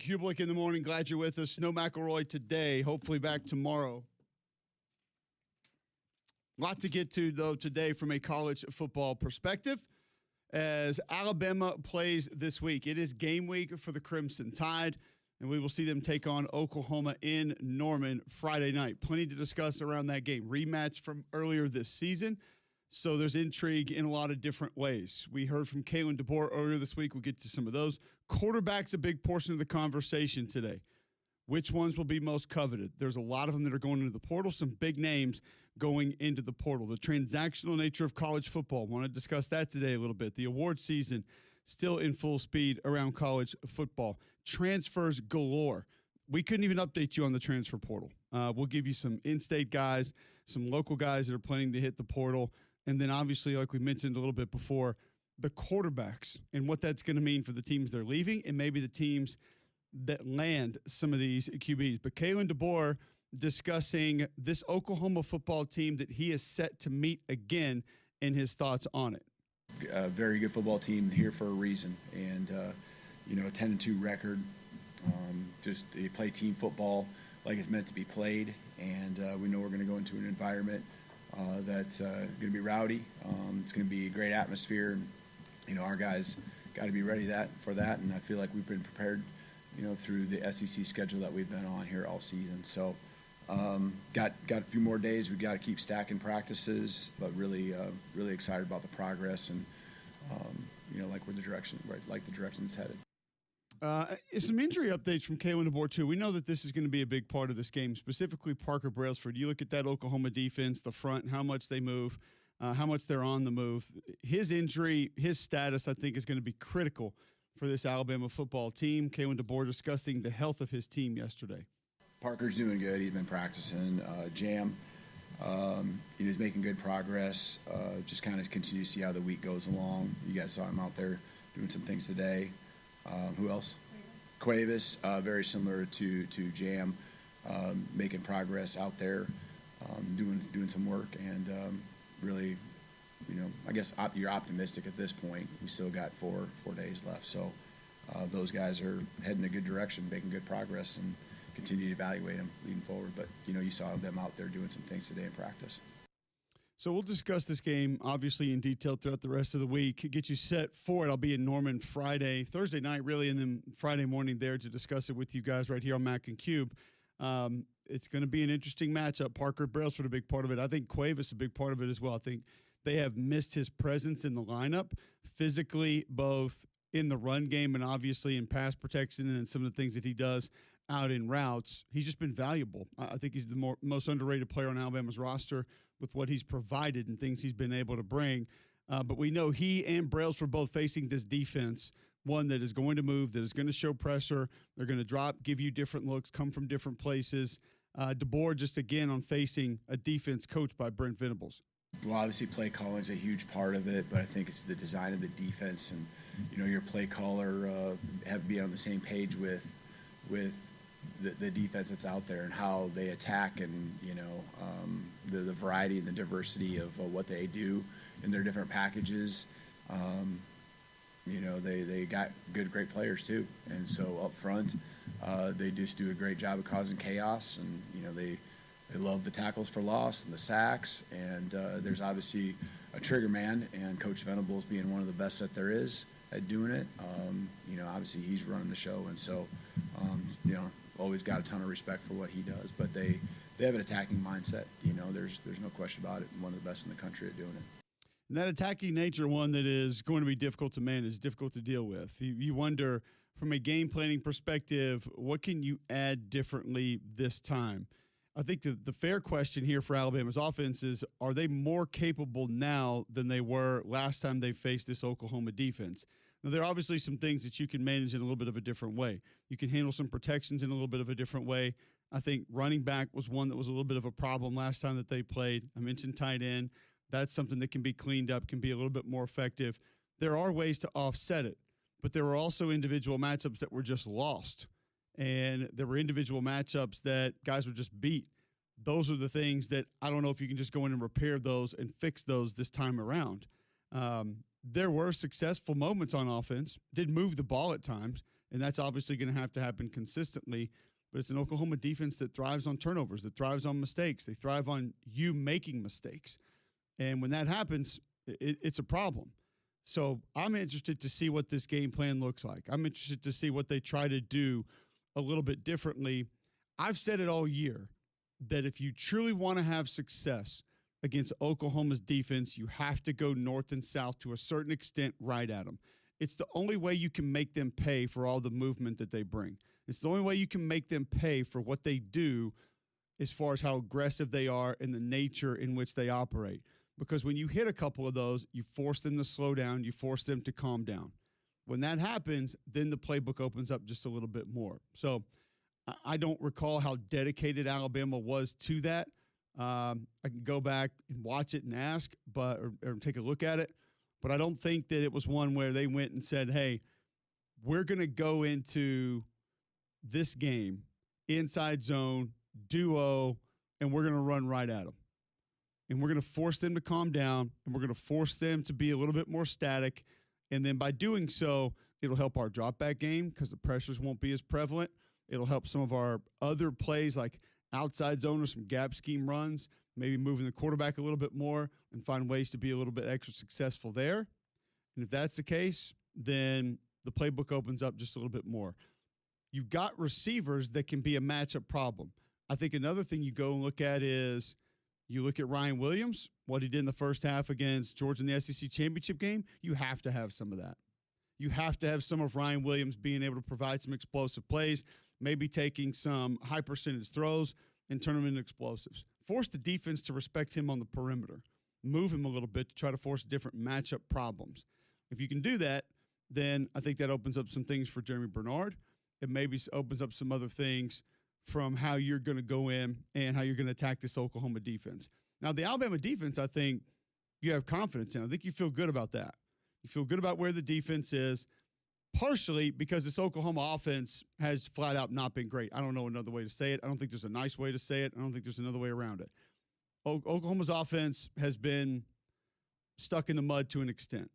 and Cubelic in the morning. Glad you're with us. No McElroy today. Hopefully back tomorrow. A lot to get to, though, today from a college football perspective as Alabama plays this week. It is game week for the Crimson Tide, and we will see them take on Oklahoma in Norman Friday night. Plenty to discuss around that game. Rematch from earlier this season, so there's intrigue in a lot of different ways. We heard from Kalen DeBoer earlier this week. We'll get to some of those. Quarterback's a big portion of the conversation today. Which ones will be most coveted? There's a lot of them that are going into the portal, some big names going into the portal. The transactional nature of college football, want to discuss that today a little bit. The award season still in full speed around college football. Transfers galore. We couldn't even update you on the transfer portal. We'll give you some in-state guys, some local guys that are planning to hit the portal, and then obviously, like we mentioned a little bit before, the quarterbacks and what that's going to mean for the teams they're leaving and maybe the teams that land some of these QBs. But Kalen DeBoer discussing this Oklahoma football team that he is set to meet again and his thoughts on it. A very good football team here for a reason. And, a 10-2 record. Just they play team football like it's meant to be played. And we know we're going to go into an environment that's going to be rowdy. It's going to be a great atmosphere. And, our guys got to be ready for that. And I feel like we've been prepared through the SEC schedule that we've been on here all season. So got a few more days. We got to keep stacking practices, but really excited about the progress and, like the direction it's headed. Some injury updates from Kalen DeBoer, too. We know that this is going to be a big part of this game, specifically Parker Brailsford. You look at that Oklahoma defense, the front, how much they move, how much they're on the move. His injury, his status, I think, is going to be critical for this Alabama football team. Kalen DeBoer discussing the health of his team yesterday. Parker's doing good. He's been practicing jam. He's making good progress. Just kind of continue to see how the week goes along. You guys saw him out there doing some things today. Who else? Cuevas, very similar to Jam, making progress out there, doing some work, and really, I guess you're optimistic at this point. We still got four days left, so those guys are heading in a good direction, making good progress, and continue to evaluate them leading forward. But you saw them out there doing some things today in practice. So we'll discuss this game, obviously, in detail throughout the rest of the week. Get you set for it. I'll be in Norman Thursday night, really, and then Friday morning there to discuss it with you guys right here on Mac and Cube. It's going to be an interesting matchup. Parker Brailsford a big part of it. I think Cuevas a big part of it as well. I think they have missed his presence in the lineup physically, both in the run game and obviously in pass protection and some of the things that he does out in routes. He's just been valuable. I think he's the most underrated player on Alabama's roster with what he's provided and things he's been able to bring. But we know he and Brailsford both facing this defense, one that is going to move, that is going to show pressure. They're going to drop, give you different looks, come from different places. DeBoer just, again, on facing a defense coached by Brent Venables. Well, obviously play calling is a huge part of it, but I think it's the design of the defense and, your play caller have to be on the same page with the defense that's out there and how they attack and, the variety and the diversity of what they do in their different packages. They got great players too. And so up front, they just do a great job of causing chaos and, they love the tackles for loss and the sacks, and there's obviously a trigger man, and Coach Venables being one of the best that there is at doing it. Obviously he's running the show, and so, always got a ton of respect for what he does. But they have an attacking mindset. There's no question about it. One of the best in the country at doing it. And that attacking nature, one that is going to be difficult to manage, difficult to deal with. You wonder, from a game planning perspective, what can you add differently this time? I think the fair question here for Alabama's offense is, are they more capable now than they were last time they faced this Oklahoma defense? Now, there are obviously some things that you can manage in a little bit of a different way. You can handle some protections in a little bit of a different way. I think running back was one that was a little bit of a problem last time that they played. I mentioned tight end. That's something that can be cleaned up, can be a little bit more effective. There are ways to offset it, but there were also individual matchups that were just lost. And there were individual matchups that guys were just beat. Those are the things that I don't know if you can just go in and repair those and fix those this time around. There were successful moments on offense, did move the ball at times, And that's obviously going to happen consistently. But it's an Oklahoma defense that thrives on turnovers, that thrives on mistakes. They thrive on you making mistakes. And when that happens, it's a problem. So I'm interested to see what this game plan looks like. I'm interested to see what they try to do a little bit differently. I've said it all year that if you truly want to have success against Oklahoma's defense, you have to go north and south to a certain extent right at them. It's the only way you can make them pay for all the movement that they bring. It's the only way you can make them pay for what they do as far as how aggressive they are and the nature in which they operate. Because when you hit a couple of those, you force them to slow down, you force them to calm down. When that happens, then the playbook opens up just a little bit more. So I don't recall how dedicated Alabama was to that. I can go back and watch it and ask, or take a look at it. But I don't think that it was one where they went and said, hey, we're going to go into this game, inside zone, duo, and we're going to run right at them. And we're going to force them to calm down, and we're going to force them to be a little bit more static. And then by doing so, it'll help our drop back game because the pressures won't be as prevalent. It'll help some of our other plays like outside zone or some gap scheme runs, maybe moving the quarterback a little bit more and find ways to be a little bit extra successful there. And if that's the case, then the playbook opens up just a little bit more. You've got receivers that can be a matchup problem. I think another thing you go and look at is you look at Ryan Williams, what he did in the first half against Georgia in the SEC championship game. You have to have some of that. You have to have some of Ryan Williams being able to provide some explosive plays, maybe taking some high percentage throws and turn them into explosives. Force the defense to respect him on the perimeter. Move him a little bit to try to force different matchup problems. If you can do that, then I think that opens up some things for Jeremy Bernard. It maybe opens up some other things from how you're going to go in and how you're going to attack this Oklahoma defense. Now, the Alabama defense, I think you have confidence in. I think you feel good about that. You feel good about where the defense is, partially because this Oklahoma offense has flat out not been great. I don't know another way to say it. I don't think there's a nice way to say it. I don't think there's another way around it. Oklahoma's offense has stuck in the mud to an extent.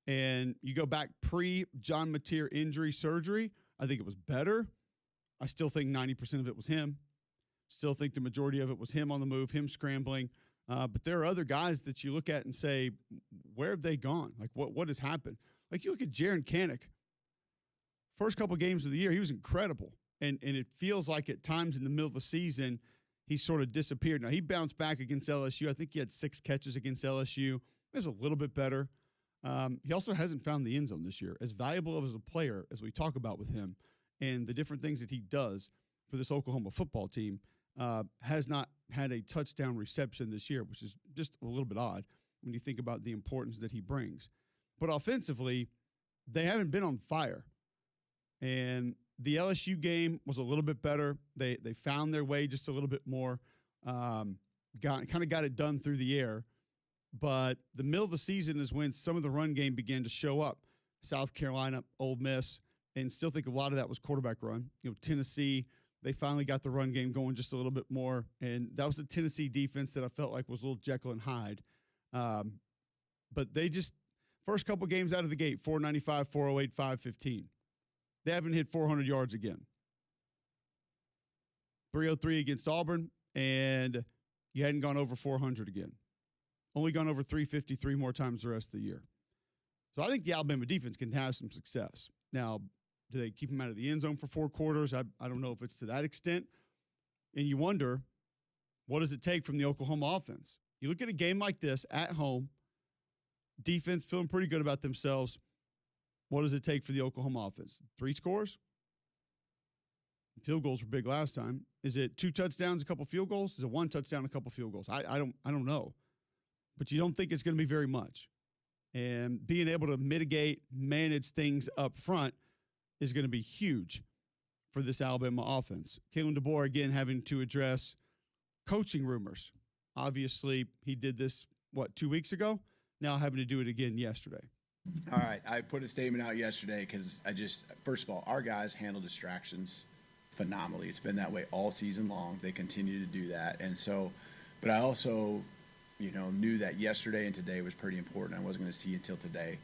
And you go back pre-John Mateer injury surgery, I think it was better. I still think 90% of it was him. Still think the majority of it was him on the move, him scrambling. But there are other guys that you look at and say, where have they gone? Like, what has happened? Like, you look at Jaron Kanik. First couple games of the year, he was incredible. And it feels like at times in the middle of the season, he sort of disappeared. Now, he bounced back against LSU. I think he had 6 catches against LSU. It was a little bit better. He also hasn't found the end zone this year. As valuable as a player as we talk about with him and the different things that he does for this Oklahoma football team, has not had a touchdown reception this year, which is just a little bit odd when you think about the importance that he brings. But offensively, they haven't been on fire. And the LSU game was a little bit better. They found their way just a little bit more, got it done through the air. But the middle of the season is when some of the run game began to show up. South Carolina, Ole Miss, and still think a lot of that was quarterback run. Tennessee, they finally got the run game going just a little bit more. And that was the Tennessee defense that I felt like was a little Jekyll and Hyde. But they just, first couple games out of the gate, 495, 408, 515. They haven't hit 400 yards again. 303 against Auburn, and you hadn't gone over 400 again. Only gone over 353 more times the rest of the year. So I think the Alabama defense can have some success. Now, do they keep them out of the end zone for 4 quarters? I don't know if it's to that extent. And you wonder, what does it take from the Oklahoma offense? You look at a game like this at home, defense feeling pretty good about themselves. What does it take for the Oklahoma offense? 3 scores? Field goals were big last time. Is it 2 touchdowns, a couple field goals? Is it 1 touchdown, a couple field goals? I don't know. But you don't think it's going to be very much. And being able to manage things up front is going to be huge for this Alabama offense. Kalen DeBoer, again, having to address coaching rumors. Obviously, he did this, 2 weeks ago? Now having to do it again yesterday. All right, I put a statement out yesterday because first of all, our guys handle distractions phenomenally. It's been that way all season long. They continue to do that. And so, but I also, knew that yesterday and today was pretty important. I wasn't going to see until today.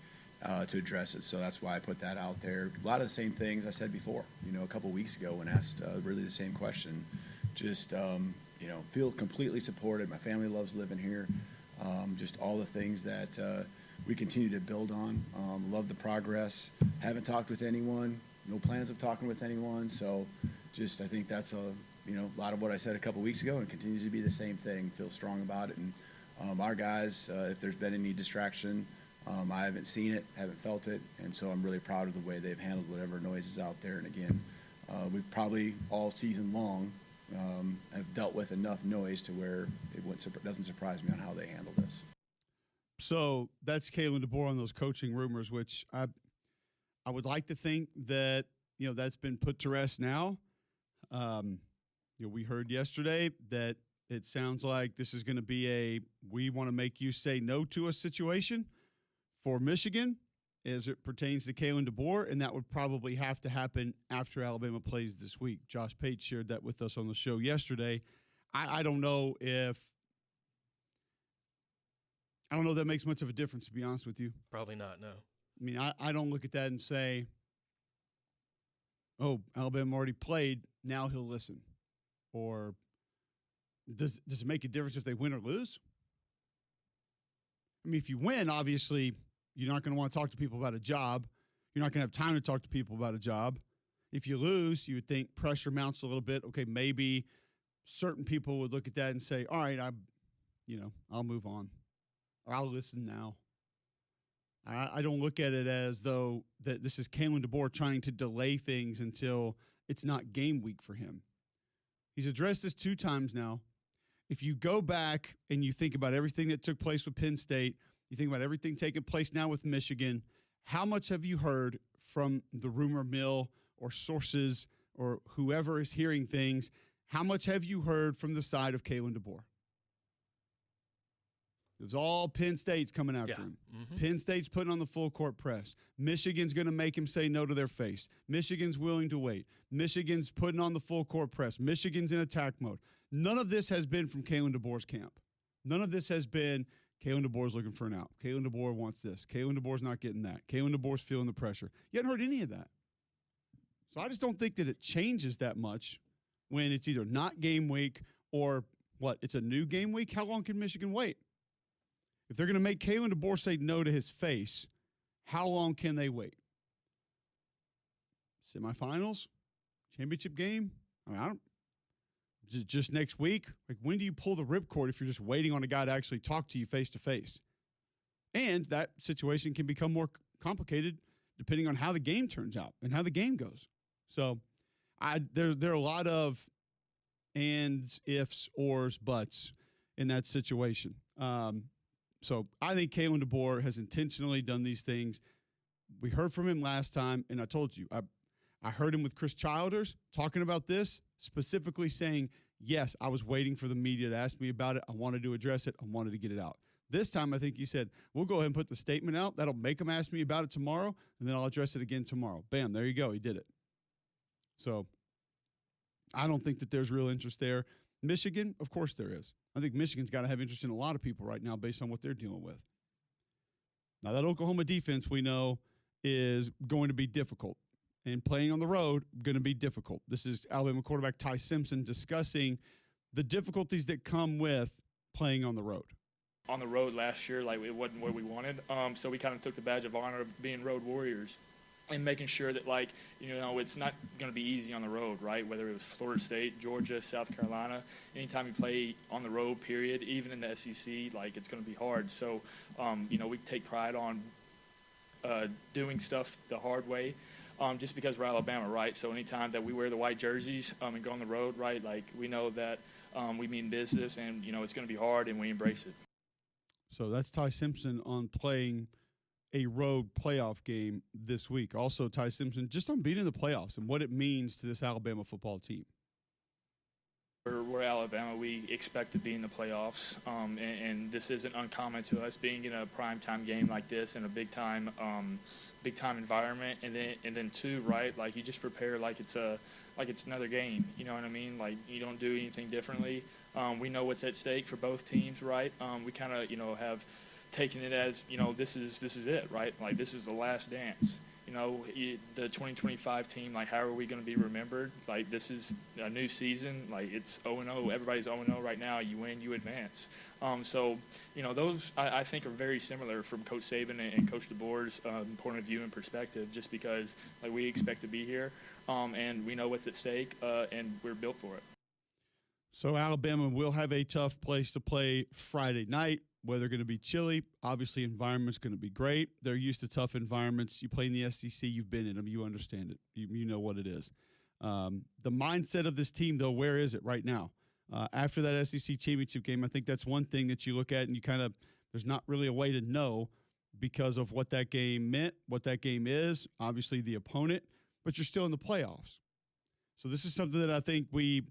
to address it. So that's why I put that out there. A lot of the same things I said before, a couple weeks ago when asked really the same question. Just, feel completely supported. My family loves living here. Just all the things that we continue to build on. Love the progress. Haven't talked with anyone. No plans of talking with anyone. So just I think that's a lot of what I said a couple weeks ago, and continues to be the same thing. Feel strong about it. And our guys, if there's been any distraction, I haven't seen it, haven't felt it, and so I'm really proud of the way they've handled whatever noise is out there. And again, we've probably all season long have dealt with enough noise to where it doesn't surprise me on how they handle this. So that's Kalen DeBoer on those coaching rumors, which I would like to think that that's been put to rest now. We heard yesterday that it sounds like this is going to be we want to make you say no to a situation for Michigan as it pertains to Kalen DeBoer, and that would probably have to happen after Alabama plays this week. Josh Pate shared that with us on the show yesterday. I don't know if that makes much of a difference, to be honest with you. Probably not, no. I mean, I don't look at that and say, oh, Alabama already played, now he'll listen. Or does it make a difference if they win or lose? I mean, if you win, obviously, you're not going to want to talk to people about a job. You're not going to have time to talk to people about a job. If you lose, you would think pressure mounts a little bit. Okay, maybe certain people would look at that and say, all right, I'll move on. Or I'll listen now. I don't look at it as though that this is Kalen DeBoer trying to delay things until it's not game week for him. He's addressed this 2 times now. If you go back and you think about everything that took place with Penn State, you think about everything taking place now with Michigan, how much have you heard from the rumor mill or sources or whoever is hearing things? How much have you heard from the side of Kalen DeBoer? It was all Penn State's coming after him. Mm-hmm. Penn State's putting on the full court press. Michigan's going to make him say no to their face. Michigan's willing to wait. Michigan's putting on the full court press. Michigan's in attack mode. None of this has been from Kalen DeBoer's camp. None of this has been Kalen DeBoer's looking for an out. Kalen DeBoer wants this. Kalen DeBoer's not getting that. Kalen DeBoer's feeling the pressure. You haven't heard any of that. So I just don't think that it changes that much when it's either not game week or it's a new game week. How long can Michigan wait? If they're going to make Kalen DeBoer say no to his face, how long can they wait? Semifinals? Championship game? I mean, just next week? Like, when do you pull the ripcord if you're just waiting on a guy to actually talk to you face to face? And that situation can become more complicated depending on how the game turns out and how the game goes. So there are a lot of ands, ifs, ors, buts in that situation. So I think Kalen DeBoer has intentionally done these things. We heard from him last time, and I told you, I heard him with Chris Childers talking about this, specifically saying, yes, I was waiting for the media to ask me about it. I wanted to address it. I wanted to get it out. This time, I think he said, we'll go ahead and put the statement out. That'll make them ask me about it tomorrow, and then I'll address it again tomorrow. Bam, there you go. He did it. So I don't think that there's real interest there. Michigan, of course there is. I think Michigan's got to have interest in a lot of people right now based on what they're dealing with. Now, that Oklahoma defense we know is going to be difficult, and playing on the road going to be difficult. This is Alabama quarterback Ty Simpson discussing the difficulties that come with playing on the road. On the road last year, it wasn't what we wanted, so we kind of took the badge of honor of being road warriors and making sure that, it's not going to be easy on the road, right? Whether it was Florida State, Georgia, South Carolina, anytime you play on the road, period, even in the SEC, it's going to be hard. So, we take pride on doing stuff the hard way just because we're Alabama, right? So anytime that we wear the white jerseys and go on the road, right, we know that we mean business and, it's going to be hard and we embrace it. So that's Ty Simpson on playing a road playoff game this week. Also, Ty Simpson just on being in the playoffs and what it means to this Alabama football team. We're Alabama. We expect to be in the playoffs, and this isn't uncommon to us being in a primetime game like this in a big time environment. And then too, right? You just prepare like it's another game. You know what I mean? You don't do anything differently. We know what's at stake for both teams, right? We kind of have taking it as, this is it, right? Like, this is the last dance. The 2025 team, like, how are we going to be remembered? Like, this is a new season. Like, it's 0-0. Everybody's 0-0 right now. You win, you advance. Those I think are very similar from Coach Saban and Coach DeBoer's point of view and perspective, just because, like, we expect to be here, and we know what's at stake, and we're built for it. So Alabama will have a tough place to play Friday night. Weather going to be chilly. Obviously, environment's going to be great. They're used to tough environments. You play in the SEC. You've been in them. You understand it. You know what it is. The mindset of this team, though, where is it right now? After that SEC championship game, I think that's one thing that you look at and you kind of – there's not really a way to know because of what that game meant, what that game is, obviously the opponent, but you're still in the playoffs. So this is something that I think we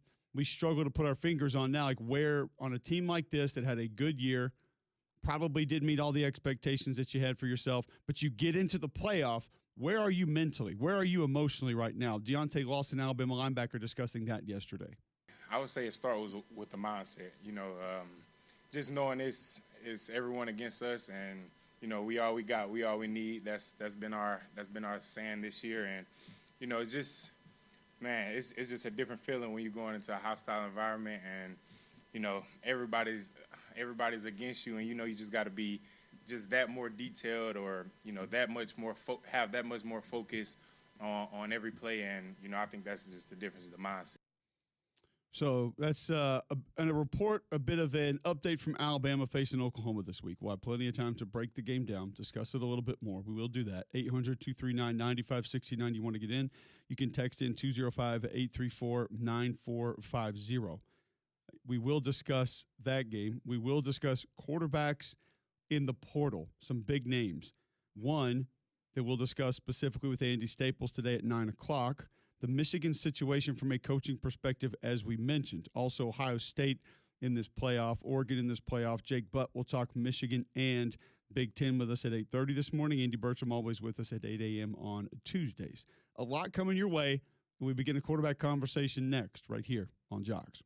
struggle to put our fingers on now, like where on a team like this that had a good year, probably did meet all the expectations that you had for yourself, but you get into the playoff, where are you mentally? Where are you emotionally right now? Deontay Lawson, Alabama linebacker, discussing that yesterday. I would say it starts with the mindset, just knowing it's everyone against us, and we all we got, we all we need. That's been our saying this year, and it's just, man, it's just a different feeling when you're going into a hostile environment, and everybody's against you, and you just got to be just that more detailed, or that much more have that much more focus on every play, and I think that's just the difference of the mindset. So that's a report, a bit of an update from Alabama facing Oklahoma this week. We'll have plenty of time to break the game down, discuss it a little bit more. We will do that. 800-239-9569. You want to get in, you can text in 205-834-9450. We will discuss that game. We will discuss quarterbacks in the portal, some big names. One that we'll discuss specifically with Andy Staples today at 9 o'clock. The Michigan situation from a coaching perspective, as we mentioned. Also, Ohio State in this playoff, Oregon in this playoff. Jake Butt will talk Michigan and Big Ten with us at 8:30 this morning. Andy Bertram always with us at 8 a.m. on Tuesdays. A lot coming your way. We begin a quarterback conversation next, right here on Jocks.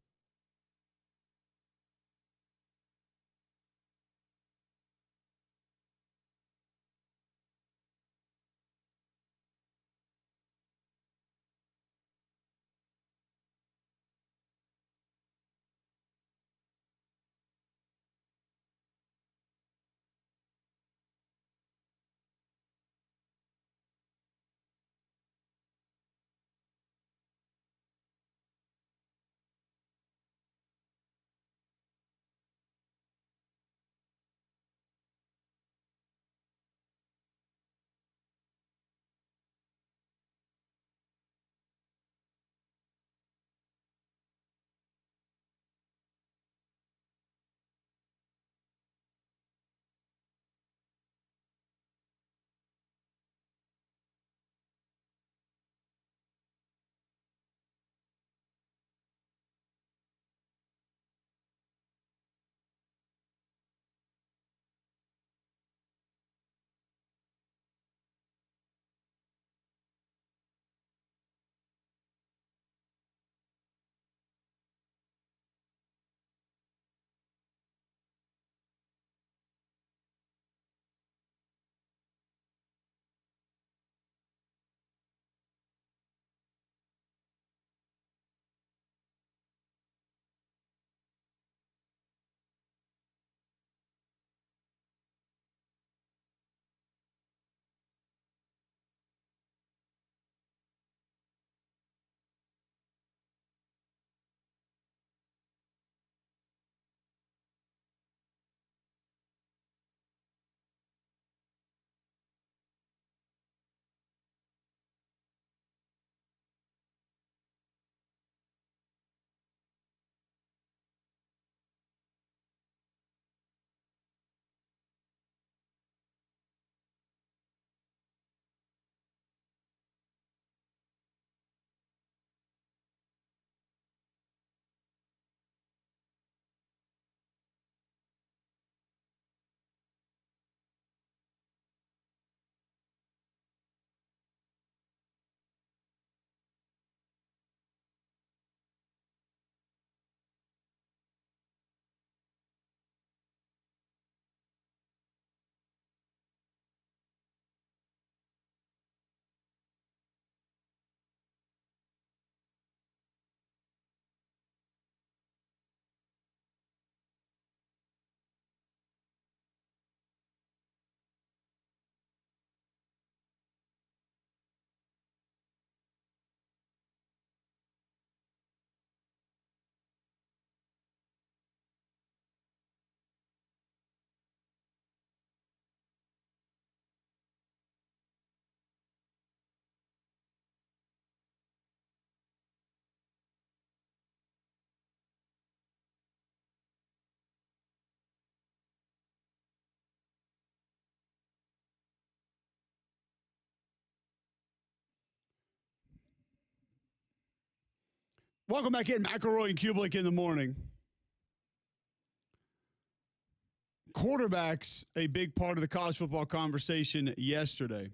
Welcome back in. McElroy and Cubelic in the morning. Quarterbacks, a big part of the college football conversation yesterday.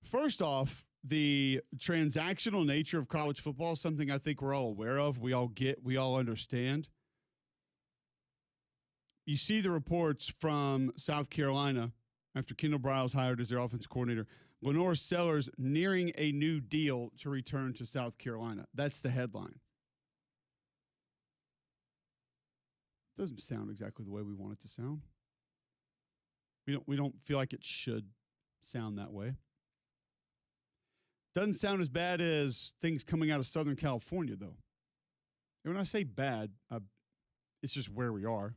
First off, the transactional nature of college football is something I think we're all aware of. We all get, we all understand. You see the reports from South Carolina after Kendall Briles hired as their offensive coordinator. Lenore Sellers nearing a new deal to return to South Carolina. That's the headline. Doesn't sound exactly the way we want it to sound. We don't feel like it should sound that way. Doesn't sound as bad as things coming out of Southern California, though. And when I say bad, it's just where we are.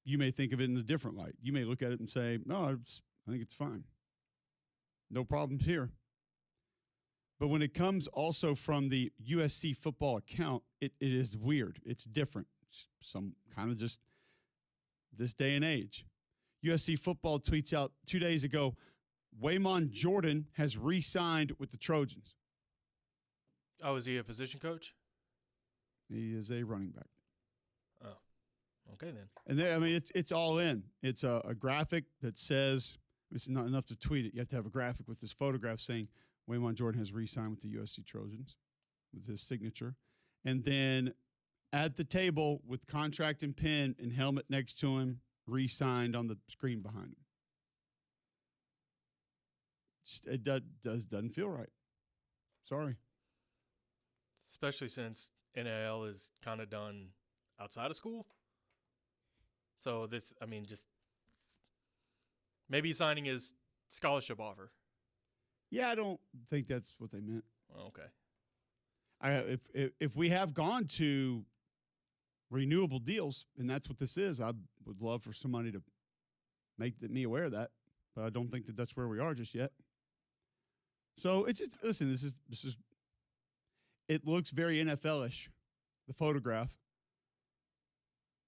You may think of it in a different light. You may look at it and say, no, I think it's fine. No problems here. But when it comes also from the USC football account, it is weird. It's different. It's some kind of just this day and age. USC football tweets out 2 days ago, Waymon Jordan has re-signed with the Trojans. Oh, is he a position coach? He is a running back. Oh, okay then. And I mean, it's all in. It's a graphic that says, it's not enough to tweet it. You have to have a graphic with this photograph saying Waymon Jordan has re-signed with the USC Trojans with his signature. And then at the table with contract and pen and helmet next to him, re-signed on the screen behind him. It doesn't feel right. Sorry. Especially since NIL is kind of done outside of school. So this, I mean, just maybe signing his scholarship offer. Yeah, I don't think that's what they meant. Oh, okay. If we have gone to renewable deals, and that's what this is, I would love for somebody to make me aware of that. But I don't think that that's where we are just yet. So it's just, listen, this is it looks very NFL-ish, the photograph.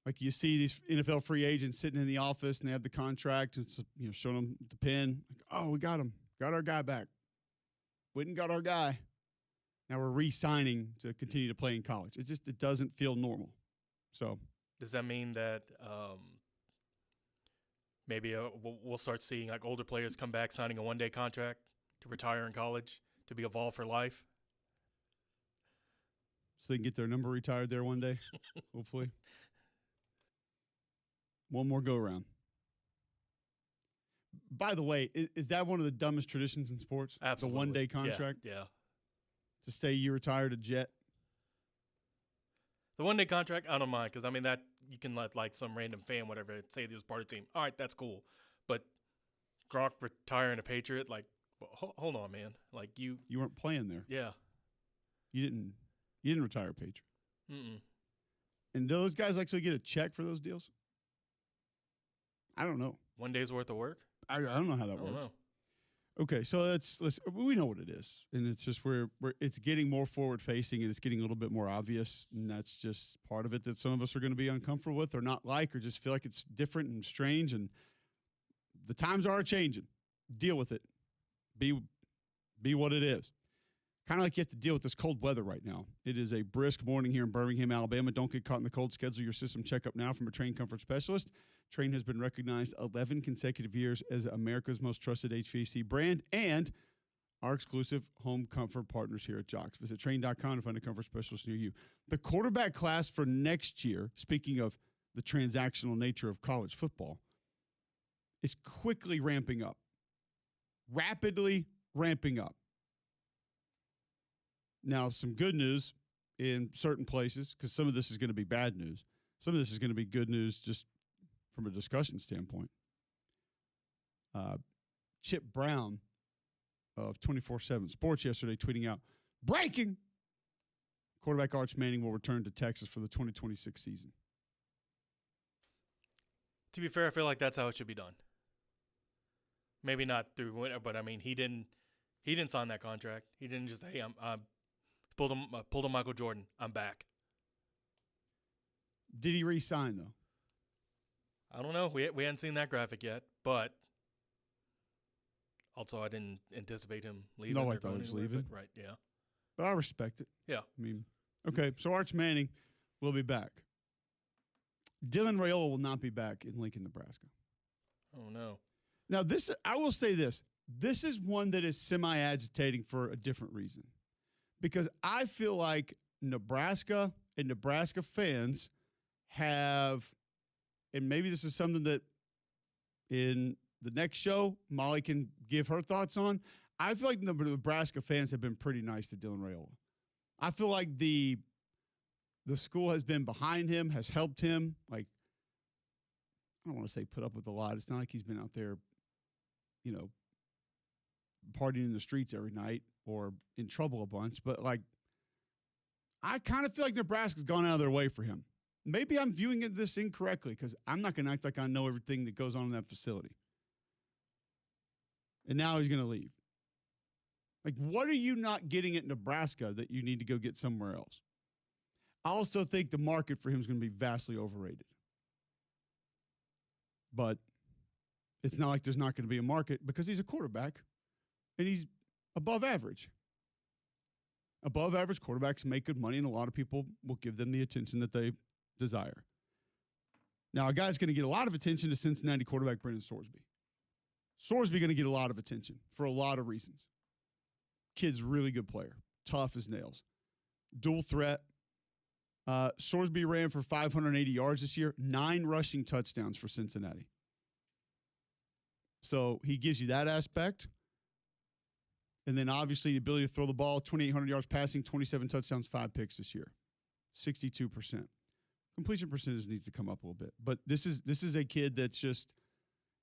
Like you see these NFL free agents sitting in the office and they have the contract and it's, showing them the pin. Like, oh, we got him. Got our guy back. Went and got our guy. Now we're re-signing to continue to play in college. It doesn't feel normal. So does that mean that maybe we'll start seeing like older players come back signing a one-day contract to retire in college, to be a Vol for life? So they can get their number retired there one day, hopefully. One more go-around. By the way, is that one of the dumbest traditions in sports? Absolutely. The one-day contract? Yeah. To say you retired a Jet? The one-day contract, I don't mind, because, I mean, that you can let, like, some random fan, whatever, say he was part of the team. All right, that's cool. But Gronk retiring a Patriot, like, hold on, man. Like, you weren't playing there. Yeah. You didn't retire a Patriot. Mm-mm. And do those guys actually get a check for those deals? I don't know. 1 day's worth of work? I don't know how that works. Know. Okay, so we know what it is, and it's just where it's getting more forward facing and it's getting a little bit more obvious, and that's just part of it that some of us are going to be uncomfortable with or not like or just feel like it's different and strange, and the times are changing. Deal with it. Be what it is. Kind of like you have to deal with this cold weather right now. It is a brisk morning here in Birmingham, Alabama. Don't get caught in the cold. Schedule your system checkup now from a Trane Comfort Specialist. Trane has been recognized 11 consecutive years as America's most trusted HVAC brand and our exclusive home comfort partners here at Jocks. Visit Trane.com to find a comfort specialist near you. The quarterback class for next year, speaking of the transactional nature of college football, is quickly ramping up. Rapidly ramping up. Now, some good news in certain places, because some of this is going to be bad news. Some of this is going to be good news just from a discussion standpoint. Chip Brown of 24/7 Sports yesterday tweeting out, breaking! Quarterback Arch Manning will return to Texas for the 2026 season. To be fair, I feel like that's how it should be done. Maybe not through winter, but I mean, he didn't sign that contract. He didn't just, hey, I'm pulled a Michael Jordan. I'm back. Did he re-sign, though? I don't know. We hadn't seen that graphic yet, but also I didn't anticipate him leaving. No, I thought he was leaving. Right, yeah. But I respect it. Yeah. I mean, okay, so Arch Manning will be back. Dylan Raiola will not be back in Lincoln, Nebraska. Oh, no. Now, I will say this. This is one that is semi-agitating for a different reason. Because I feel like Nebraska and Nebraska fans have, and maybe this is something that in the next show, Molly can give her thoughts on. I feel like the Nebraska fans have been pretty nice to Dylan Raiola. I feel like the school has been behind him, has helped him. Like, I don't want to say put up with a lot. It's not like he's been out there, partying in the streets every night or in trouble a bunch. But, like, I kind of feel like Nebraska's gone out of their way for him. Maybe I'm viewing this incorrectly because I'm not going to act like I know everything that goes on in that facility. And now he's going to leave. Like, what are you not getting at Nebraska that you need to go get somewhere else? I also think the market for him is going to be vastly overrated. But it's not like there's not going to be a market because he's a quarterback and he's above average. Above average quarterbacks make good money, and a lot of people will give them the attention that they desire. Now, a guy's going to get a lot of attention to Cincinnati quarterback Brendan Sorsby. Sorsby going to get a lot of attention for a lot of reasons. Kid's really good player, tough as nails, dual threat. Sorsby ran for 580 yards this year, 9 rushing touchdowns for Cincinnati. So he gives you that aspect. And then obviously the ability to throw the ball, 2,800 yards passing, 27 touchdowns, 5 picks this year, 62%. Completion percentage needs to come up a little bit. But this is a kid that's just,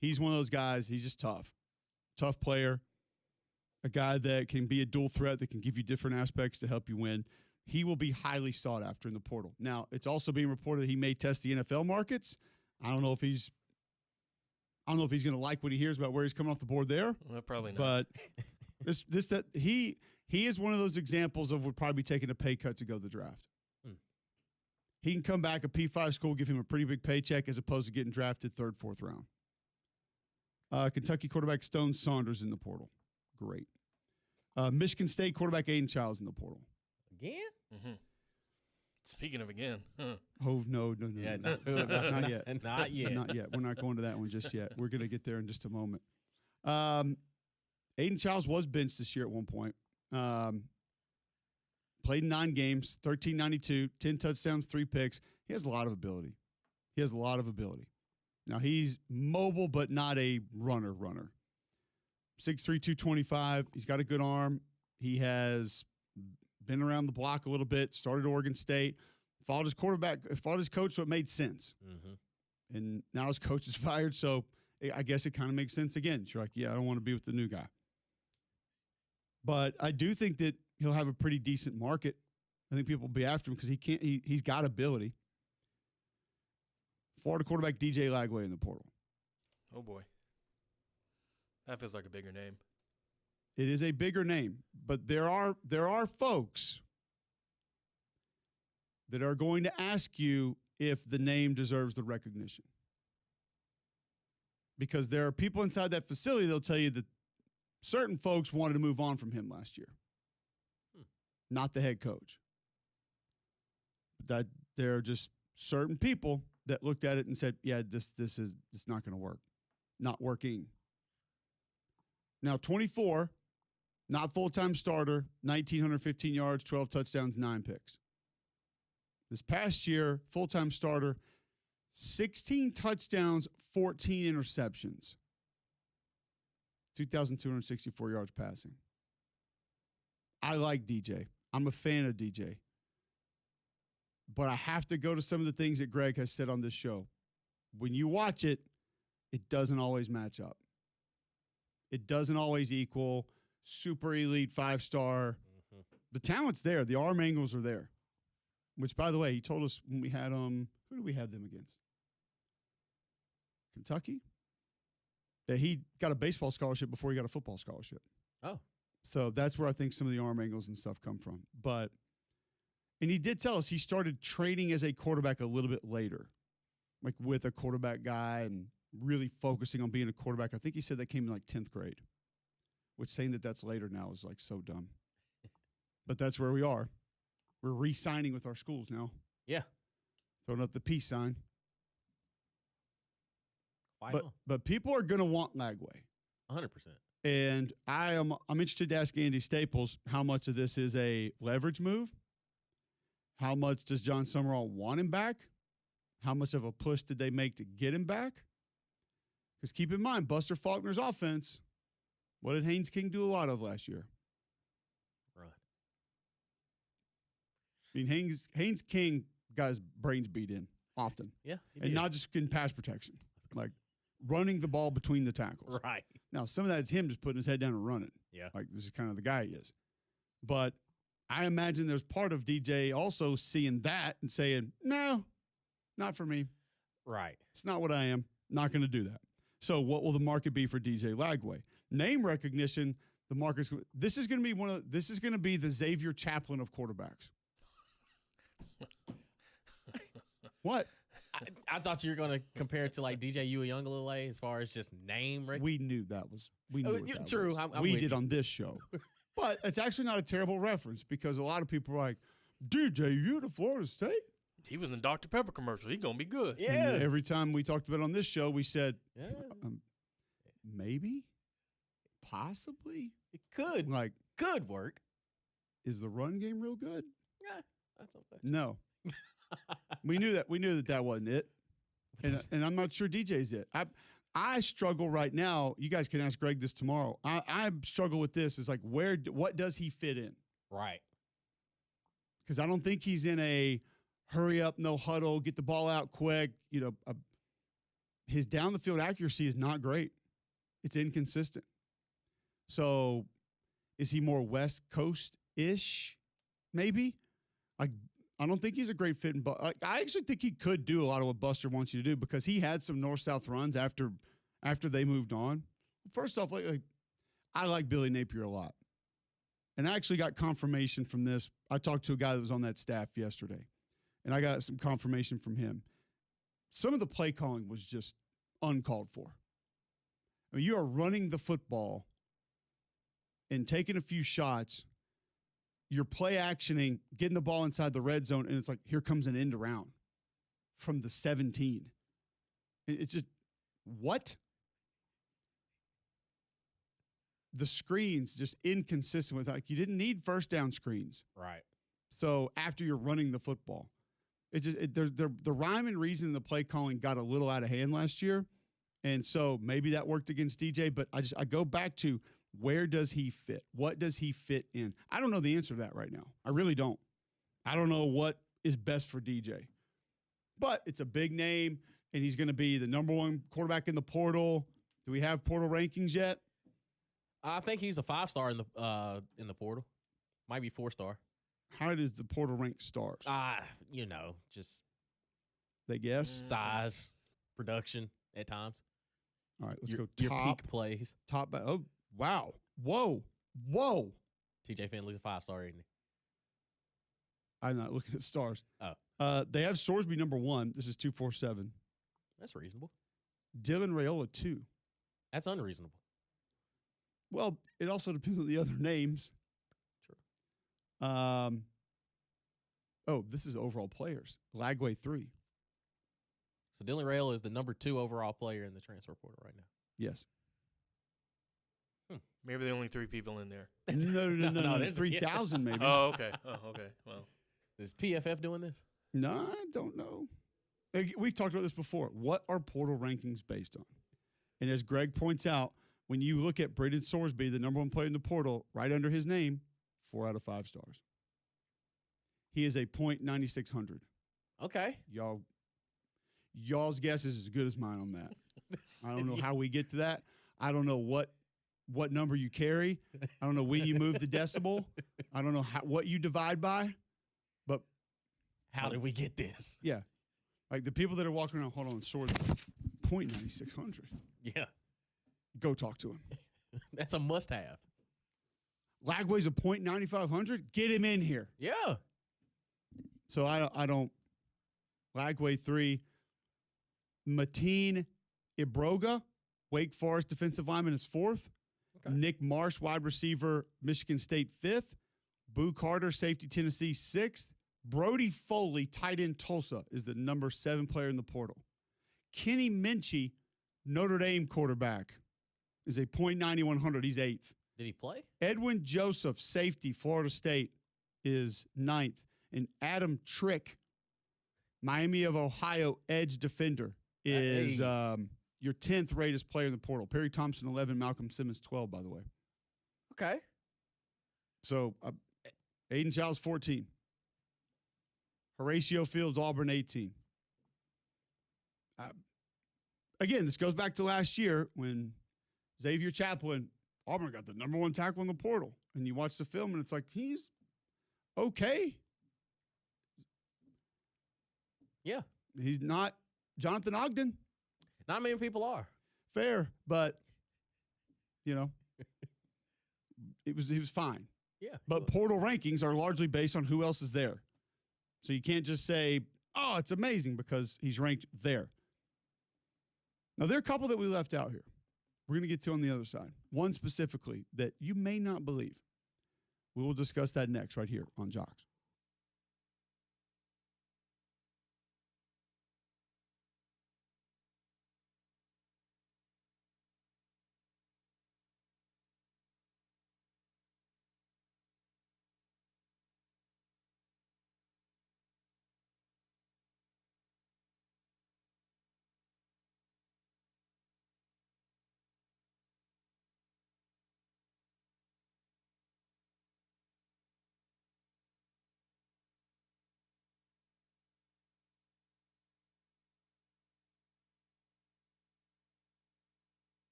he's one of those guys, he's just tough. Tough player. A guy that can be a dual threat, that can give you different aspects to help you win. He will be highly sought after in the portal. Now, it's also being reported that he may test the NFL markets. I don't know if he's going to like what he hears about where he's coming off the board there. Well, probably not. But he is one of those examples of would probably be taking a pay cut to go to the draft. He can come back, a P5 school, give him a pretty big paycheck as opposed to getting drafted 3rd, 4th round. Kentucky quarterback Stone Saunders in the portal. Great. Michigan State quarterback Aiden Childs in the portal. Again? Mm-hmm. Speaking of again. Oh, no. Yeah, Not yet. Not yet. Not yet. We're not going to that one just yet. We're going to get there in just a moment. Aiden Childs was benched this year at one point. Played in 9 games, 1392, 10 touchdowns, 3 picks. He has a lot of ability. Now, he's mobile, but not a runner. 6'3", 225. He's got a good arm. He has been around the block a little bit, started Oregon State, followed his coach, so it made sense. Mm-hmm. And now his coach is fired, so I guess it kind of makes sense again. You're like, yeah, I don't want to be with the new guy. But I do think that he'll have a pretty decent market. I think people will be after him because he's got ability. Florida quarterback DJ Lagway in the portal. Oh, boy. That feels like a bigger name. It is a bigger name, but there are folks that are going to ask you if the name deserves the recognition. Because there are people inside that facility that'll tell you that certain folks wanted to move on from him last year. Not the head coach. That there are just certain people that looked at it and said, yeah, this is not going to work. Not working. Now, 24, not full-time starter, 1,915 yards, 12 touchdowns, 9 picks. This past year, full-time starter, 16 touchdowns, 14 interceptions, 2,264 yards passing. I like DJ. I'm a fan of DJ. But I have to go to some of the things that Greg has said on this show. When you watch it, it doesn't always match up. It doesn't always equal super elite 5-star. Mm-hmm. The talent's there. The arm angles are there. Which, by the way, he told us when we had who did we have them against? Kentucky? That he got a baseball scholarship before he got a football scholarship. Oh. So that's where I think some of the arm angles and stuff come from. And he did tell us he started training as a quarterback a little bit later, like with a quarterback guy and really focusing on being a quarterback. I think he said that came in like 10th grade, which saying that that's later now is like so dumb. But that's where we are. We're re-signing with our schools now. Yeah. Throwing up the peace sign. Fight on. But people are going to want Lagway. 100%. And I'm interested to ask Andy Staples how much of this is a leverage move. How much does John Summerall want him back? How much of a push did they make to get him back? Because keep in mind, Buster Faulkner's offense, what did Haynes King do a lot of last year? Right. I mean, Haynes King got his brains beat in often. Yeah. And not just in pass protection, like running the ball between the tackles. Right. Now, some of that is him just putting his head down and running. Yeah. Like, this is kind of the guy he is. But I imagine there's part of DJ also seeing that and saying, no, not for me. Right. It's not what I am. Not going to do that. So what will the market be for DJ Lagway? Name recognition, the market's this is going to be the Xavier Chaplin of quarterbacks. What? I thought you were going to compare it to like DJ Uiagalelei as far as just name recognition. We knew that was. We knew what that true. was. I'm we with did you. on this show. But it's actually not a terrible reference because a lot of people are like, DJ, you to Florida State? He was in the Dr. Pepper commercial. He's going to be good. Yeah. And every time we talked about it on this show, we said, Yeah. Maybe, possibly. It could. Like, Could work. is the run game real good? Yeah. That's okay. No. We knew that wasn't it. And I'm not sure DJ's it. I struggle right now. You guys can ask Greg this tomorrow. I struggle with this. It's like, what does he fit in? Right. Because I don't think he's in a hurry up, no huddle, get the ball out quick. His down the field accuracy is not great. It's inconsistent. So is he more West Coast-ish, maybe? I don't think he's a great fit. I actually think he could do a lot of what Buster wants you to do because he had some north-south runs after they moved on. First off, I like Billy Napier a lot. And I actually got confirmation from this. I talked to a guy that was on that staff yesterday, and I got some confirmation from him. Some of the play calling was just uncalled for. I mean, you are running the football and taking a few shots. You're play actioning, getting the ball inside the red zone, and it's like, here comes an end around from the 17. It's just, what? The screens just inconsistent with, like, you didn't need first down screens. Right. So after you're running the football, the rhyme and reason in the play calling got a little out of hand last year. And so maybe that worked against DJ, but I go back to, where does he fit? What does he fit in? I don't know the answer to that right now. I really don't. I don't know what is best for DJ. But it's a big name, and he's going to be the number one quarterback in the portal. Do we have portal rankings yet? I think he's a 5-star in the portal. Might be 4-star. How does the portal rank stars? Just They guess. size, production at times. All right, let's go Your top. peak plays. Oh, wow. Whoa. TJ Finley's a 5-star, isn't he? I'm not looking at stars. Oh. They have Sorsby number 1. This is 247. That's reasonable. Dylan Raiola 2. That's unreasonable. Well, it also depends on the other names. True. This is overall players. Lagway 3. So Dylan Raiola is the number 2 overall player in the transfer portal right now. Yes. Maybe the only 3 people in there. No. there's 3,000 maybe. Oh, okay. Well, Is PFF doing this? No, I don't know. We've talked about this before. What are portal rankings based on? And as Greg points out, when you look at Braden Sorsby, the number 1 player in the portal, right under his name, 4 out of 5 stars. He is a .9600. Okay. Y'all's guess is as good as mine on that. I don't know how we get to that. I don't know what number you carry. I don't know when you move the decimal. I don't know what you divide by. But How did we get this? yeah, like the people that are walking around, hold on, sword, .9600. Yeah. Go talk to him. That's a must-have. Lagway's a .9500. Get him in here. Yeah. So I don't. Lagway 3. Mateen Ibroga, Wake Forest defensive lineman, is 4th. Okay. Nick Marsh, wide receiver, Michigan State, 5th. Boo Carter, safety, Tennessee, 6th. Brody Foley, tight end, Tulsa, is the number 7 player in the portal. Kenny Minchie, Notre Dame quarterback, is a .9100. He's 8th. Did he play? Edwin Joseph, safety, Florida State, is 9th. And Adam Trick, Miami of Ohio, edge defender, is your 10th rated player in the portal. Perry Thompson, 11. Malcolm Simmons, 12, by the way. Okay. So Aiden Childs, 14. Horatio Fields, Auburn, 18. Again, this goes back to last year when Xavier Chaplin, Auburn got the number 1 tackle in the portal. And you watch the film, and it's like, he's okay. Yeah. He's not Jonathan Ogden. Not many people are. Fair, but, you know, he was fine. Yeah. But portal rankings are largely based on who else is there. So you can't just say, oh, it's amazing because he's ranked there. Now, there are a couple that we left out here. We're going to get to on the other side. One specifically that you may not believe. We will discuss that next right here on Jocks.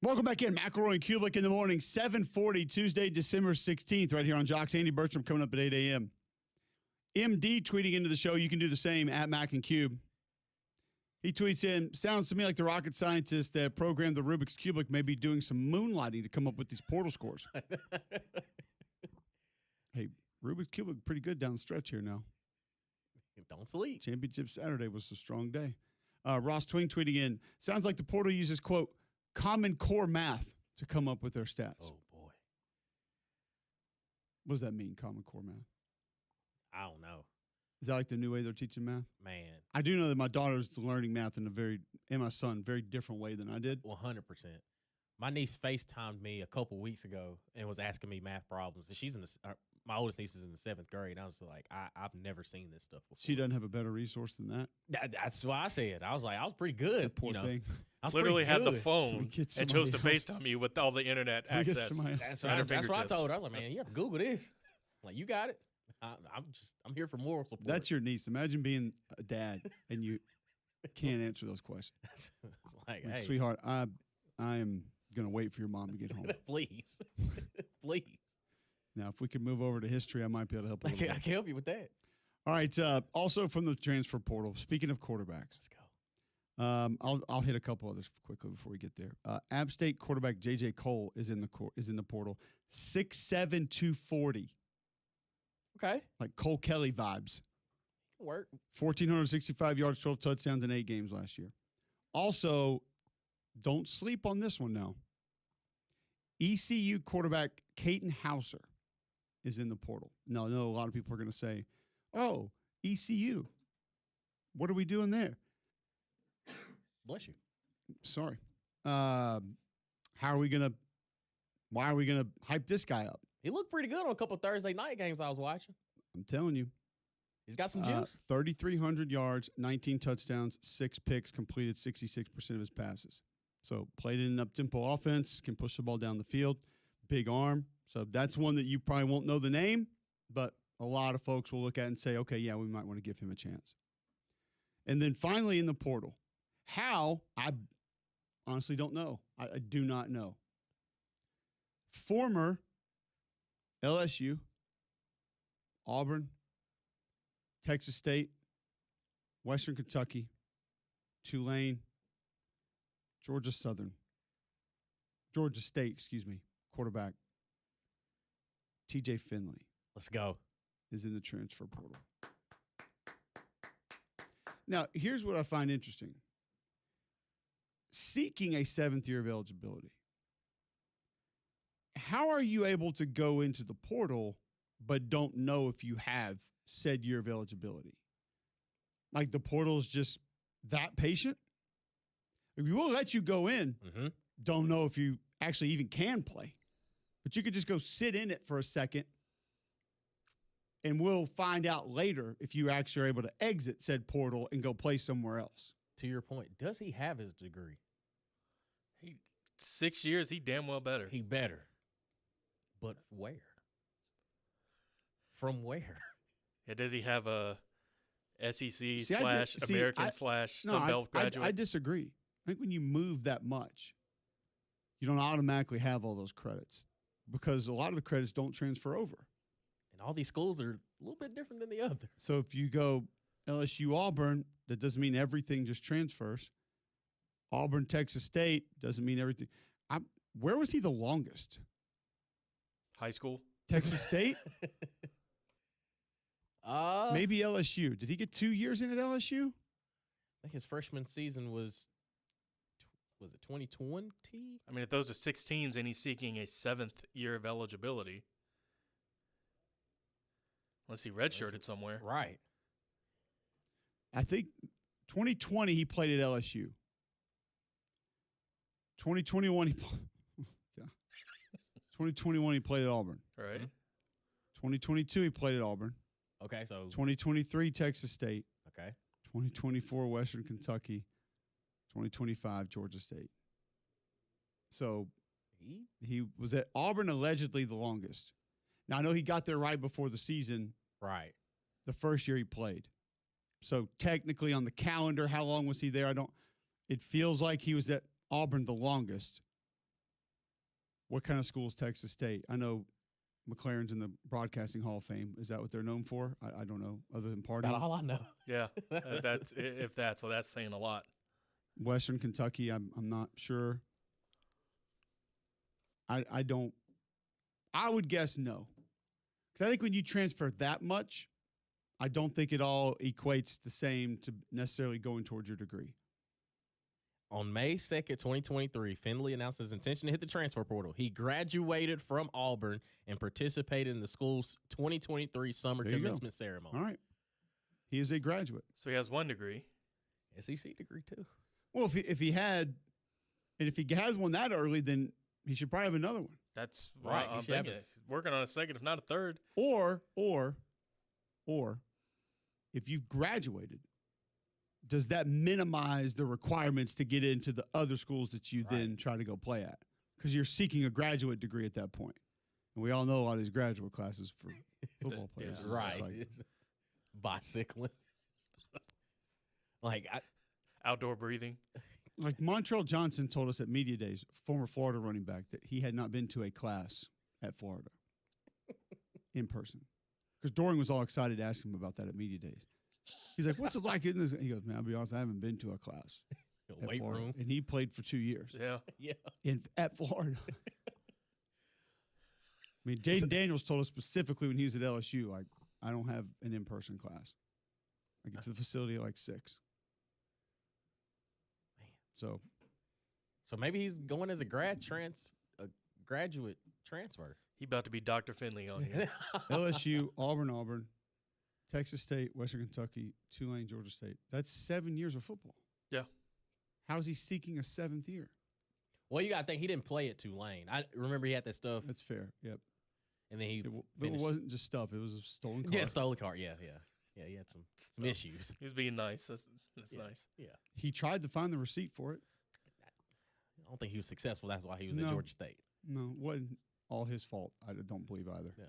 Welcome back in. McElroy and Cubelic in the morning, 7:40, Tuesday, December 16th, right here on Jocks. Andy Bertram coming up at 8 a.m. MD tweeting into the show. You can do the same at Mac and Cube. He tweets in, sounds to me like the rocket scientists that programmed the Rubik's Cubelic may be doing some moonlighting to come up with these portal scores. Hey, Rubik's Cubelic pretty good down the stretch here now. Don't sleep. Championship Saturday was a strong day. Ross Twing tweeting in, sounds like the portal uses, quote, Common Core math to come up with their stats. Oh, boy. What does that mean, Common Core math? I don't know. Is that like the new way they're teaching math? Man. I do know that my daughter's learning math and my son, very different way than I did. 100%. My niece FaceTimed me a couple weeks ago and was asking me math problems. And she's my oldest niece is in the 7th grade. I was like, I've never seen this stuff before. She doesn't have a better resource than that. That's why I said. I was pretty good. That poor thing. I was Literally had the good. phone and chose to FaceTime you with all the internet access. That's what I told her. I was like, man, you have to Google this. Like, you got it. I'm here for moral support. That's your niece. Imagine being a dad and you can't answer those questions. Like, hey, sweetheart, I am going to wait for your mom to get home. Please. Please. Now, if we could move over to history, I might be able to help a little I bit. can help you with that. All right. Also from the transfer portal, speaking of quarterbacks. Let's go. I'll hit a couple others quickly before we get there. App State quarterback J.J. Cole is in the portal. 6'7", 240. Okay. Like Cole Kelly vibes. Work. 1,465 yards, 12 touchdowns in 8 games last year. Also, don't sleep on this one now. ECU quarterback Caden Hauser is in the portal. Now, I know a lot of people are going to say, oh, ECU. What are we doing there? Bless you. Sorry. Why are we going to hype this guy up? He looked pretty good on a couple of Thursday night games I was watching. I'm telling you. He's got some juice. 3,300 yards, 19 touchdowns, 6 picks, completed 66% of his passes. So played in an up-tempo offense, can push the ball down the field, big arm. So that's one that you probably won't know the name, but a lot of folks will look at and say, okay, yeah, we might want to give him a chance. And then finally in the portal, how, I honestly don't know. I do not know. Former LSU, Auburn, Texas State, Western Kentucky, Tulane, Georgia State, quarterback TJ Finley. Let's go. Is in the transfer portal. Now, here's what I find interesting. Seeking a 7th year of eligibility. How are you able to go into the portal but don't know if you have said year of eligibility? Like the portal is just that patient? We will let you go in. Mm-hmm. Don't know if you actually even can play. But you could just go sit in it for a second, and we'll find out later if you actually are able to exit said portal and go play somewhere else. To your point, does he have his degree? 6 years, he damn well better. He better. But where? From where? Yeah, does he have a SEC slash American slash Sunbelt graduate? I disagree. I think when you move that much, you don't automatically have all those credits because a lot of the credits don't transfer over. And all these schools are a little bit different than the other. So if you go LSU Auburn, that doesn't mean everything just transfers. Auburn Texas State doesn't mean everything. Where was he the longest? High school? Texas State? Maybe I LSU. Did he get 2 years in at LSU? think his freshman season was it 2020? I mean, if those are 6 teams and he's seeking a 7th year of eligibility, unless he redshirted somewhere. Right. I think 2020 he played at LSU. 2021 2021 he played at Auburn. All right. 2022 he played at Auburn. Okay, so 2023 Texas State. okay. 2024 Western Kentucky. 2025 Georgia State. So he was at Auburn allegedly the longest. Now I know he got there right before the season. Right. The first year he played. So technically on the calendar, how long was he there? It feels like he was at Auburn the longest. What kind of school is Texas State? I know McLaren's in the Broadcasting Hall of Fame. Is that what they're known for? I don't know, other than partying. That's all I know. Yeah, so that's saying a lot. Western Kentucky, I'm not sure. I don't. I would guess no, because I think when you transfer that much, I don't think it all equates the same to necessarily going towards your degree. On May 2nd, 2023, Finley announced his intention to hit the transfer portal. He graduated from Auburn and participated in the school's 2023 summer There you commencement ceremony. All right. He is a graduate. So he has 1 degree. SEC degree, too. Well, if he has one that early, then he should probably have another one. That's Right, right. he I'm should have thinking. Working on a second, if not a third. Or if you've graduated, does that minimize the requirements to get into the other schools that you then try to go play at? Because you're seeking a graduate degree at that point. And we all know a lot of these graduate classes for football players. Yeah. is Right. just like, Bicycling. Like, Outdoor breathing. like Montrell Johnson told us at Media Days, former Florida running back, that he had not been to a class at Florida in person. Because Doring was all excited to ask him about that at Media Days. He's like, what's it like in this? He goes, man, I'll be honest, I haven't been to a class at weight Florida. room. And he played for 2 years Yeah. Yeah. at Florida. I mean, Jaden Daniels told us specifically when he was at LSU, like, I don't have an in-person class. I get to the facility at like 6. Man. So maybe he's going as a graduate transfer. He about to be Dr. Finley on here. LSU, Auburn, Texas State, Western Kentucky, Tulane, Georgia State. That's 7 years of football. Yeah. How is he seeking a 7th year? Well, you got to think he didn't play at Tulane. I remember he had that stuff, That's fair. Yep. and then he It finished. wasn't just stuff. It was a stolen car. Yeah, stolen car. Yeah. He had some issues. He was being nice. That's Yeah. nice. Yeah. He tried to find the receipt for it. I don't think he was successful. That's why he was No. at Georgia State. No, it wasn't all his fault. I don't believe either. Yeah.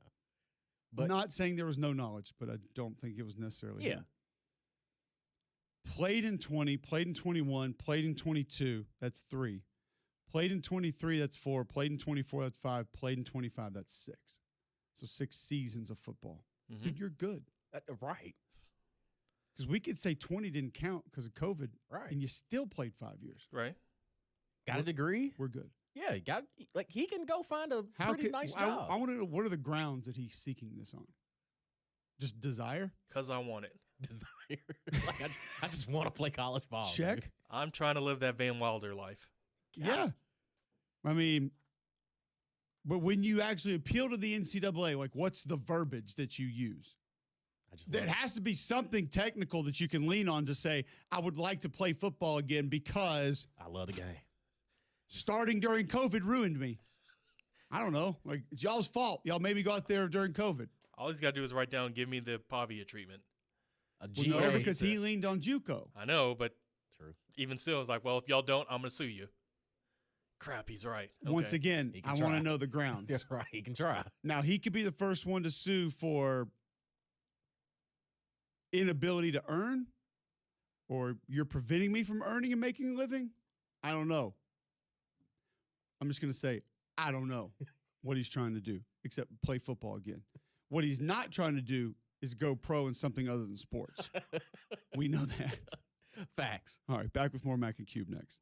But Not saying there was no knowledge, but I don't think it was necessarily yeah, him. Played in 20, played in 21, played in 22. That's 3. Played in 23. That's 4. Played in 24. That's 5. Played in 25. That's 6. So 6 seasons of football. Mhm. Dude, you're good. right. Because we could say 20 didn't count because of COVID, Right. and you still played 5 years. Right? Got a degree? We're good. Yeah, he can go find a pretty nice job. I want to know, what are the grounds that he's seeking this on? Just desire? Because I want it. Desire. Like, I just want to play college ball. Check. dude. I'm trying to live that Van Wilder life. Yeah. I mean, but when you actually appeal to the NCAA, like, what's the verbiage that you use? I just There love it. has to be something technical that you can lean on to say, I would like to play football again because I love the game. starting during COVID ruined me. I don't know. Like, it's y'all's fault. Y'all made me go out there during COVID. All he's got to do is write down, give me the Pavia treatment. A Well, no, GA. because he leaned on JUCO. I know, but True. even still, it's like, well, if y'all don't, I'm going to sue you. Crap, he's right. Once Okay. again, He I can want try. to know the grounds. That's right. He can try. Now, he could be the first one to sue for inability to earn, or you're preventing me from earning and making a living. I don't know. I'm just going to say, I don't know what he's trying to do, except play football again. What he's not trying to do is go pro in something other than sports. We know that. Facts. All right, back with more Mac and Cube next.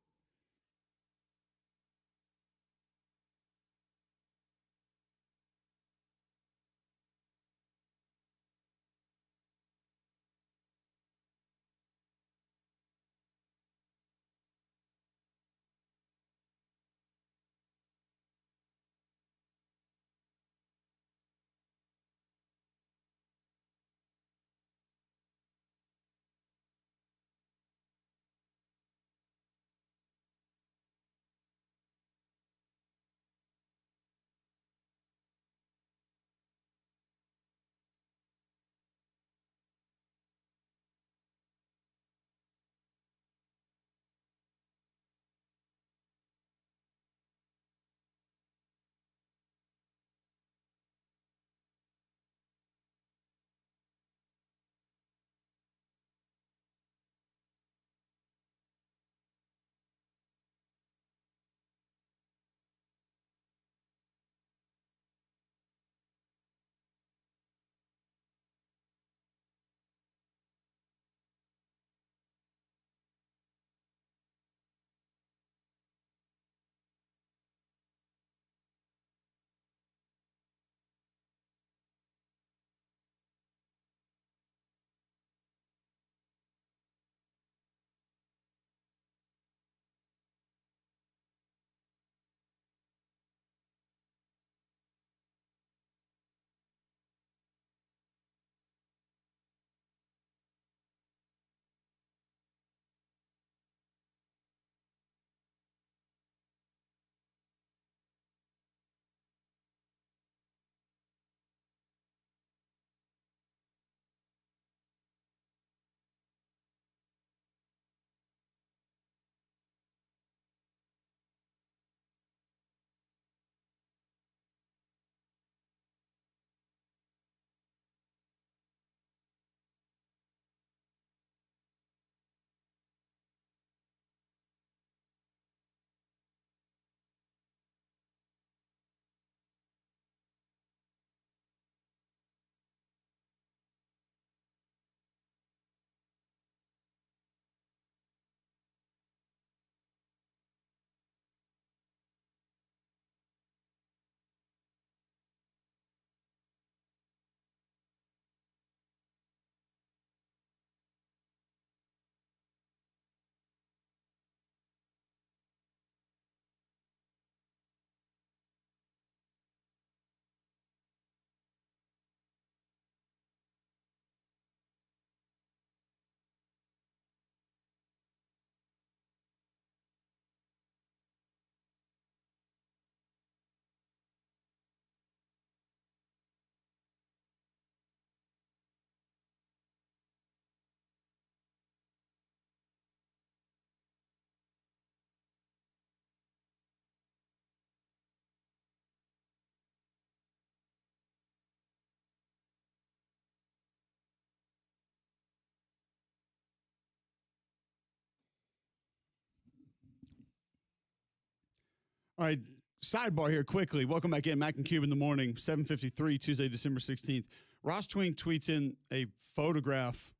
All right, sidebar here quickly. Welcome back in. Mac and Cube in the morning, 7:53, Tuesday, December 16th. Ross Twink tweets in a photograph.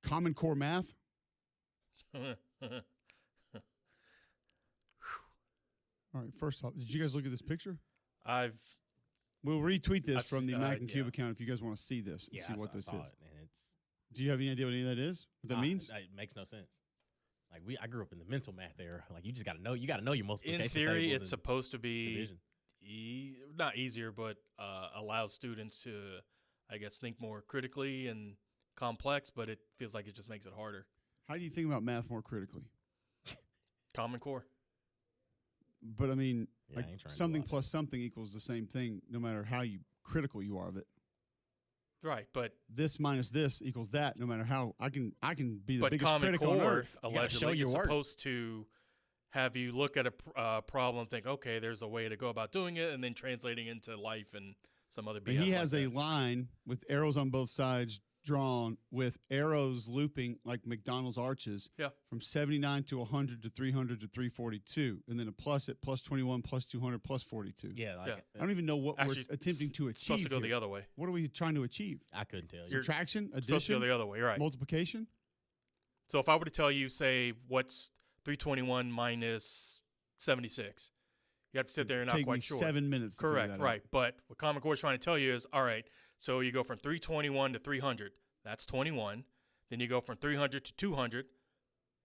Common Core math. All right, first off, did you guys look at this picture? We'll retweet this from the Mac and Cube account if you guys want to see this and see what this is. It, and do you have any idea what any of that is? What that means? It makes no sense. Like I grew up in the mental math era. Like you just got to know. You got to know your multiplication In theory, tables it's supposed to be not easier, but allows students to, I guess, think more critically and complex. But it feels like it just makes it harder. How do you think about math more critically? Common Core. But I mean, like something plus plus something equals the same thing, no matter how critical you are of it. Right, but this minus this equals that. No matter how I can be the biggest Common critic on Core earth. Allegedly, is supposed to have you look at a problem, think, okay, there's a way to go about doing it, and then translating into life and some other BS. But he has a line with arrows on both sides, drawn with arrows looping like McDonald's arches. Yeah. From 79 to 100 to 300 to 342, and then a plus at plus 21, plus 200, plus 42. Yeah. I don't even know what we're attempting to achieve. Supposed to go here. the other way. What are we trying to achieve? I couldn't tell you. Subtraction, addition, supposed to go the other way, right? Multiplication. So if I were to tell you, say, what's 321 minus 76, you have to sit there and not quite sure. 7 minutes. Correct, right. But what Common Core is trying to tell you is, all right, so you go from 321 to 300, that's 21. Then you go from 300 to 200,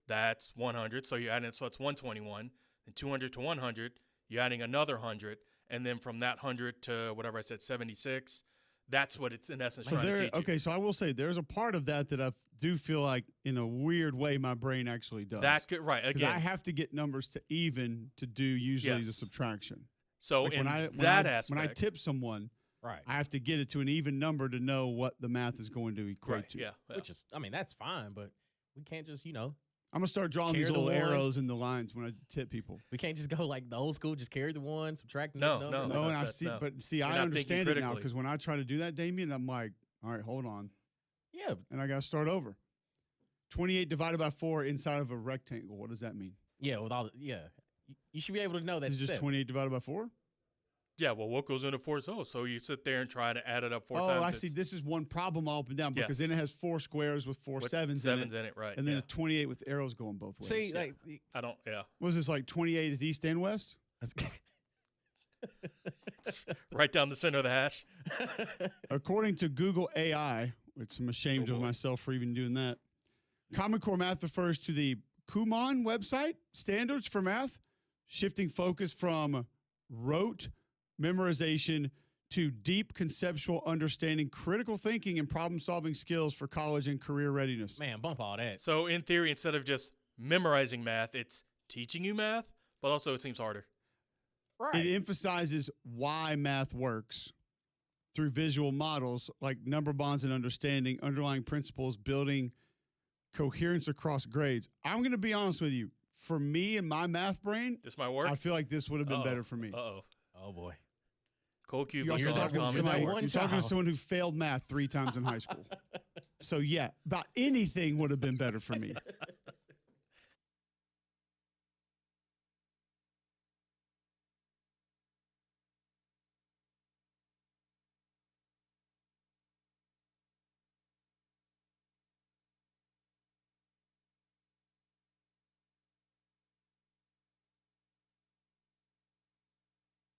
that's 100. So you add in, so it's 121. Then 200 to 100, you're adding another 100. And then from that 100 to whatever I said, 76, that's what it's in essence trying to teach you. Okay, so I will say there's a part of that I do feel like in a weird way my brain actually does. That could, right, again. I have to get numbers to even to do usually the subtraction. So like in when aspect. When I tip someone, right, I have to get it to an even number to know what the math is going to equate to. Yeah. Which is, I mean, that's fine, but we can't just, I'm going to start drawing these little arrows in the lines when I tip people. We can't just go like the old school, just carry the one, subtract the No, number. No, and I see, but I understand it now because when I try to do that, Damien, I'm like, all right, hold on. Yeah. And I got to start over. 28 divided by 4 inside of a rectangle. What does that mean? Yeah, you should be able to know that. It's just 28 divided by 4? Yeah, well, what goes into 4? So you sit there and try to add it up 4 times. Oh, I see. This is one problem all up and down because then it has 4 squares with 4 sevens in it. Right. And then a 28 with arrows going both ways. See, like I don't. Yeah. Was this like 28 is east and west? Right down the center of the hash. According to Google AI, which I'm ashamed of myself for even doing that, Common Core Math refers to the Kumon website standards for math, shifting focus from rote memorization to deep conceptual understanding, critical thinking, and problem-solving skills for college and career readiness. Man, bump all that. So in theory, instead of just memorizing math, it's teaching you math, but also it seems harder. Right. It emphasizes why math works through visual models like number bonds and understanding, underlying principles, building coherence across grades. I'm going to be honest with you. For me and my math brain, this might work. I feel like this would have been better for me. Oh, boy. Cole Cube. You're talking to someone who failed math 3 times in high school. So, yeah, about anything would have been better for me.